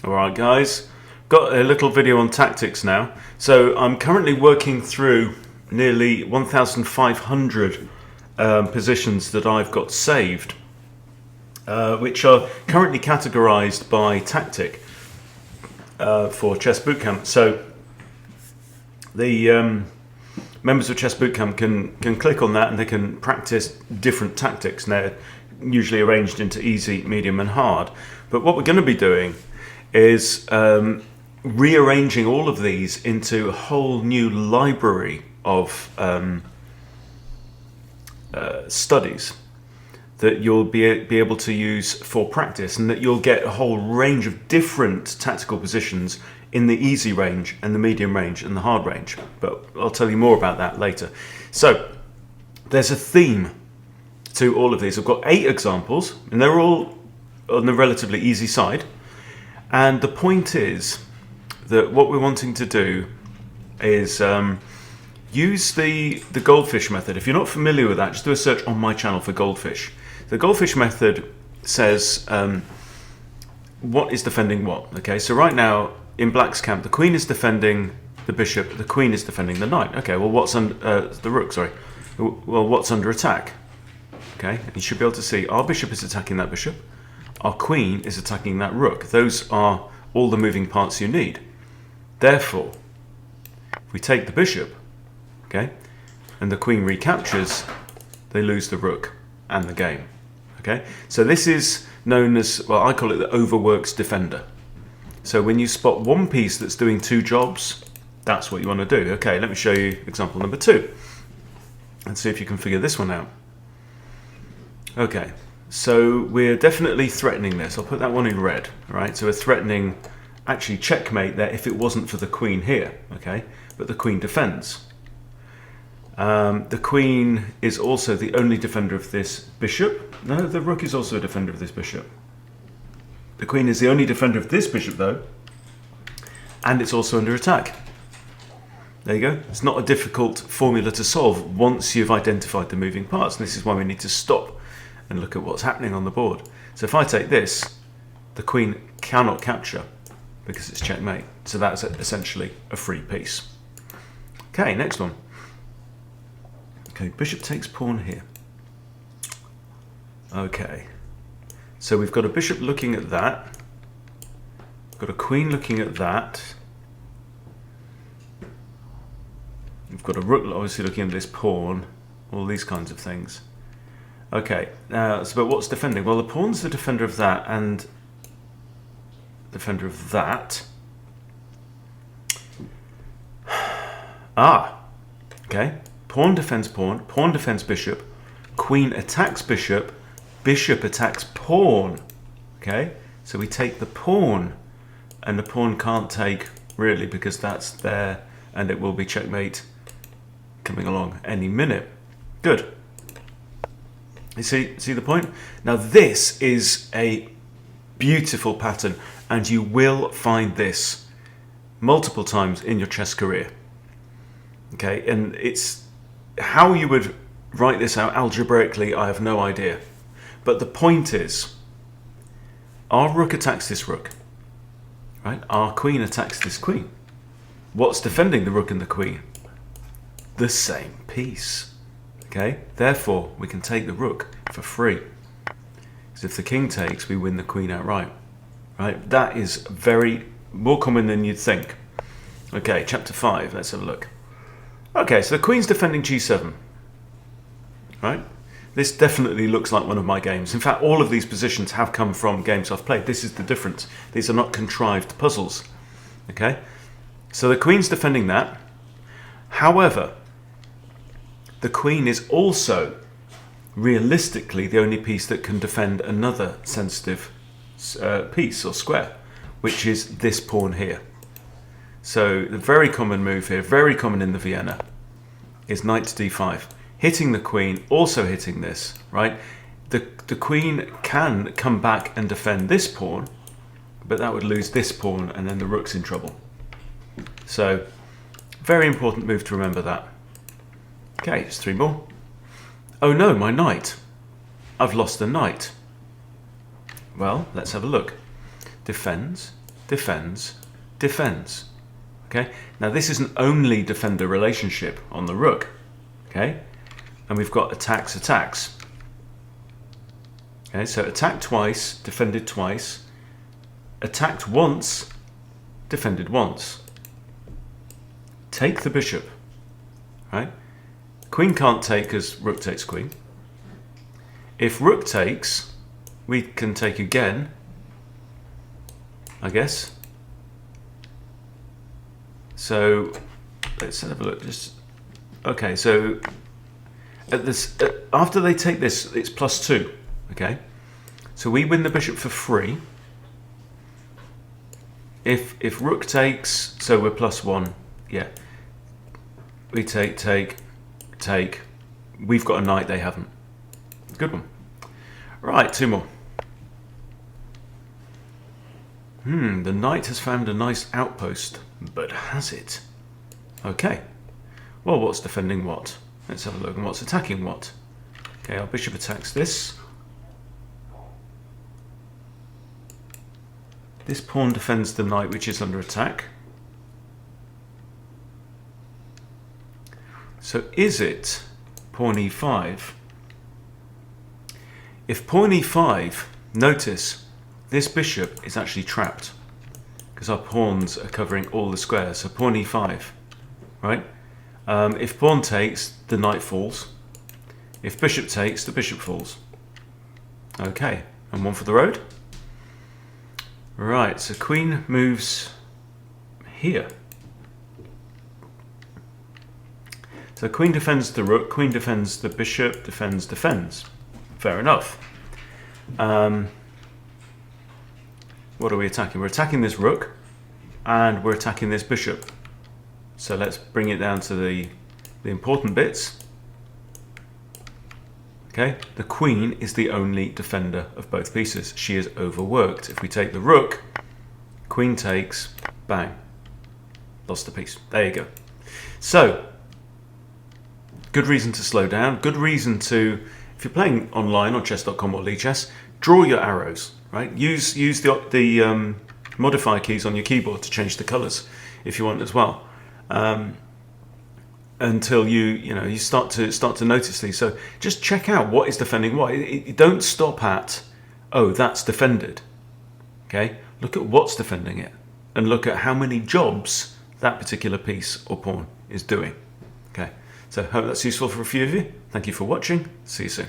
Alright guys, got a little video on tactics now. So I'm currently working through nearly 1,500 positions that I've got saved, which are currently categorized by tactic for Chess Bootcamp. So the members of Chess Bootcamp can click on that and they can practice different tactics. And they're usually arranged into easy, medium and hard. But what we're going to be doing is rearranging all of these into a whole new library of studies that you'll be able to use for practice, and that you'll get a whole range of different tactical positions in the easy range and the medium range and the hard range. But I'll tell you more about that later. So there's a theme to all of these. I've got 8 examples and they're all on the relatively easy side. And the point is that what we're wanting to do is use the Goldfish method. If you're not familiar with that, just do a search on my channel for Goldfish. The Goldfish method says what is defending what. Okay, so right now in Black's camp, the queen is defending the bishop, the queen is defending the knight. Okay, well what's under the rook? Sorry. Well, what's under attack? Okay, and you should be able to see our bishop is attacking that bishop. Our queen is attacking that rook. Those are all the moving parts you need. Therefore, if we take the bishop, okay, and the queen recaptures, they lose the rook and the game. Okay, so this is known as, well, I call it the overworked defender. So when you spot one piece that's doing 2 jobs, that's what you want to do. Okay, let me show you example number 2. Let's see if you can figure this one out. Okay. So we're definitely threatening this. I'll put that one in red, right? So we're threatening actually checkmate there if it wasn't for the queen here, okay? But the queen defends. The queen is also the only defender of this bishop. No, the rook is also a defender of this bishop. The queen is the only defender of this bishop though, and it's also under attack. There you go. It's not a difficult formula to solve once you've identified the moving parts, and this is why we need to stop and look at what's happening on the board. So if I take this, the queen cannot capture because it's checkmate. So that's essentially a free piece. Okay, next one. Okay, bishop takes pawn here. Okay, so we've got a bishop looking at that. We've got a queen looking at that. We've got a rook obviously looking at this pawn. All these kinds of things. Okay, so but what's defending? Well, the pawn's the defender of that and defender of that. Okay. Pawn defends pawn, pawn defends bishop, queen attacks bishop, bishop attacks pawn. Okay, so we take the pawn, and the pawn can't take really because that's there, and it will be checkmate coming along any minute. Good. You see the point? Now this is a beautiful pattern, and you will find this multiple times in your chess career. Okay, and it's how you would write this out algebraically, I have no idea. But the point is, our rook attacks this rook, right? Our queen attacks this queen. What's defending the rook and the queen? The same piece. Okay, therefore we can take the rook for free. Because if the king takes, we win the queen outright. Right? That is very more common than you'd think. Okay, chapter 5, let's have a look. Okay, so the queen's defending g7. Right? This definitely looks like one of my games. In fact, all of these positions have come from games I've played. This is the difference. These are not contrived puzzles. Okay? So the queen's defending that. However, the queen is also realistically the only piece that can defend another sensitive piece or square, which is this pawn here. So the very common move here, very common in the Vienna, is knight to d5. Hitting the queen, also hitting this, right? The queen can come back and defend this pawn, but that would lose this pawn and then the rook's in trouble. So very important move to remember that. Okay, it's 3 more. Oh no, my knight. I've lost the knight. Well, let's have a look. Defends, defends, defends. Okay, now this is an only defender relationship on the rook. Okay, and we've got attacks, attacks. Okay, so attacked twice, defended twice, attacked once, defended once. Take the bishop, right? Queen can't take as rook takes queen. If rook takes, we can take again, I guess. So let's have a look. Okay, so after they take this, it's +2. Okay, so we win the bishop for free. If rook takes, so we're +1. Yeah, we take. We've got a knight, they haven't. Good one. Right, 2 more. The knight has found a nice outpost, but has it? Okay. Well, what's defending what? Let's have a look. And what's attacking what? Okay, our bishop attacks this. This pawn defends the knight, which is under attack. So is it pawn e5? If pawn e5, notice this bishop is actually trapped because our pawns are covering all the squares. So pawn e5, right? If pawn takes, the knight falls. If bishop takes, the bishop falls. Okay, and one for the road. Right, so queen moves here. So queen defends the rook, queen defends the bishop, defends. Fair enough. What are we attacking? We're attacking this rook and we're attacking this bishop. So let's bring it down to the important bits. Okay, the queen is the only defender of both pieces. She is overworked. If we take the rook, queen takes, bang, lost a piece. There you go. So, good reason to slow down. Good reason to, if you're playing online on chess.com or Lichess, draw your arrows, right? Use the modifier keys on your keyboard to change the colors if you want as well. Until you start to notice these. So just check out what is defending what. Don't stop at, oh, that's defended. Okay, look at what's defending it and look at how many jobs that particular piece or pawn is doing. Okay, so hope that's useful for a few of you. Thank you for watching. See you soon.